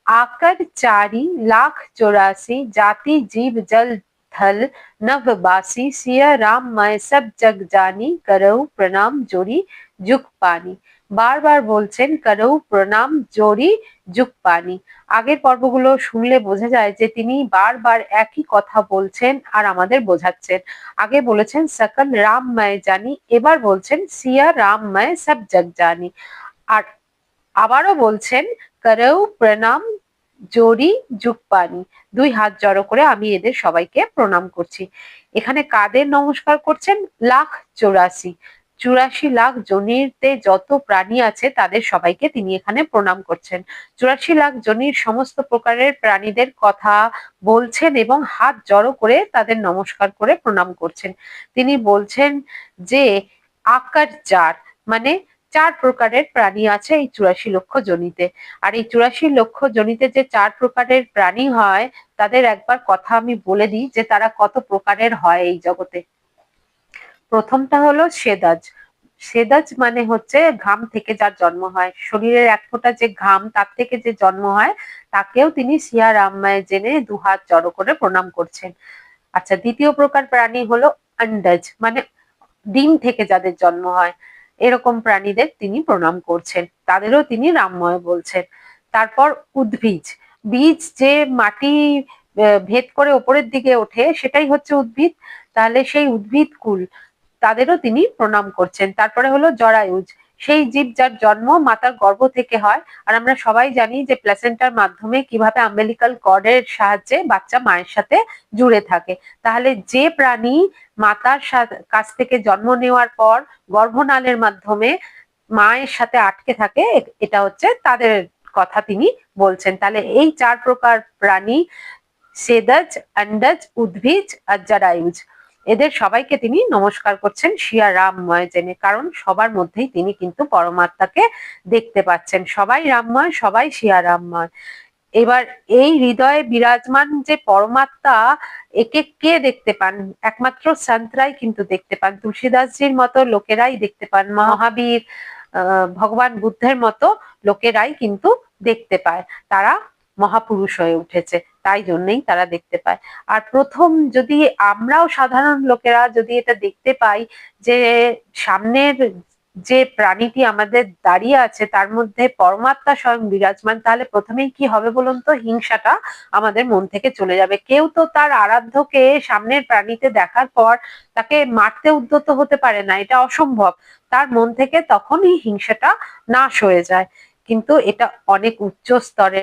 आकर चारी लाख 84 जाति जीव जल थल नभबासी सिया राम मैं सब जग जानी करऊ प्रणाम जोड़ी जुग पानी। বারবার বলছেন করৌ প্রণাম জোড়ি যুগ পানি। আগের পর্বগুলো শুনলে বোঝা যায় যে তিনি বারবার একই কথা বলছেন আর আমাদের বোঝাচ্ছেন। আগে বলেছেন সকল রামময় জানি, এবার বলছেন সিয়া রামময় সব জগ জানি। আর আবারও বলছেন করৌ প্রণাম জোড়ি যুগ পানি, দুই হাত জড়ো করে আমি এদের সবাইকে প্রণাম করছি। এখানে কাদের নমস্কার করছেন? লাখ 84, 84 লাখ যোনিতে যত প্রাণী আছে তাদের সবাইকে তিনি এখানে প্রণাম করছেন। 84 লাখ যোনির সমস্ত প্রকারের প্রাণীদের কথা বলছেন এবং হাত জড়ো করে তাদের নমস্কার করে প্রণাম করছেন। তিনি বলছেন যে আকার চার, মানে 4 প্রকারের প্রাণী আছে এই 84 লক্ষ যোনিতে। আর এই 84 লক্ষ যোনিতে যে 4 প্রকারের প্রাণী হয় তাদের একবার কথা আমি বলে দিই যে তারা কত প্রকারের হয় এই জগতে। প্রথমটা হলো সেদাজ। সেদাজ মানে হচ্ছে ঘাম থেকে যার জন্ম হয়, শরীরের এক ফোঁটা যে ঘাম তার থেকে যে জন্ম হয় তাকেও তিনি সিয়া রামমায় জেনে দুহাত জড়ো করে প্রণাম করছেন। আচ্ছা, দ্বিতীয় প্রকার প্রাণী হলো আন্ডাজ, মানে ডিম থেকে যাদের জন্ম হয় এরকম প্রাণীদের তিনি প্রণাম করছেন, তাদেরও তিনি রামময় বলছেন। তারপর উদ্ভিজ, বীজ যে মাটি ভেদ করে ওপরের দিকে ওঠে সেটাই হচ্ছে উদ্ভিদ, তাহলে সেই উদ্ভিদ কুল তাদেরও তিনি প্রণাম করছেন। তারপরে হলো জরায়ুজ, সেই জীব যার জন্ম মাতার গর্ভ থেকে হয়। আর আমরা সবাই জানি যে প্ল্যাসেন্টার মাধ্যমে কিভাবে আম্বেলিকাল কর্ডের সাহায্যে বাচ্চা মায়ের সাথে জুড়ে থাকে। তাহলে যে প্রাণী মাতার কাছ থেকে জন্ম নেওয়ার পর গর্ভনালের মাধ্যমে মায়ের সাথে আটকে থাকে, এটা হচ্ছে তাদের কথা তিনি বলছেন। তাহলে এই 4 প্রকার প্রাণী সেদাজ, আন্ডাজ, উদ্ভিজ আর জরায়ুজ, এদের সবাইকে তিনি নমস্কার করছেন সিয়া রামময় জেনে, কারণ সবার মধ্যেই তিনি কিন্তু পরমাত্মাকে দেখতে পাচ্ছেন। সবাই রামময়, সবাই সিয়া রামময়। এবার এই হৃদয়ে বিরাজমান যে পরমাত্মা, একে কে দেখতে পান? একমাত্র সন্তরাই কিন্তু দেখতে পান, তুলসীদাসজির মতো লোকেরাই দেখতে পান, মহাবীর, ভগবান বুদ্ধের মতো লোকেরাই কিন্তু দেখতে পায়। তারা মহাপুরুষ হয়ে উঠেছে, তাই জন্যই তারা দেখতে পায়। আর প্রথম যদি আমরাও সাধারণ লোকেরা যদি এটা দেখতে পাই যে সামনের যে প্রাণীটি আমাদের দাঁড়িয়ে আছে তার মধ্যে পরমাত্মা স্বয়ং বিরাজমান, তাহলে প্রথমেই কি হবে বলুন তো? হিংসাটা আমাদের মন থেকে চলে যাবে। কেউ তো তার আরাধ্যকে সামনের প্রাণীতে দেখার পর তাকে মারতে উদ্যত হতে পারে না, এটা অসম্ভব। তার মন থেকে তখনই হিংসাটা নাশ হয়ে যায়। কিন্তু এটা অনেক উচ্চ স্তরের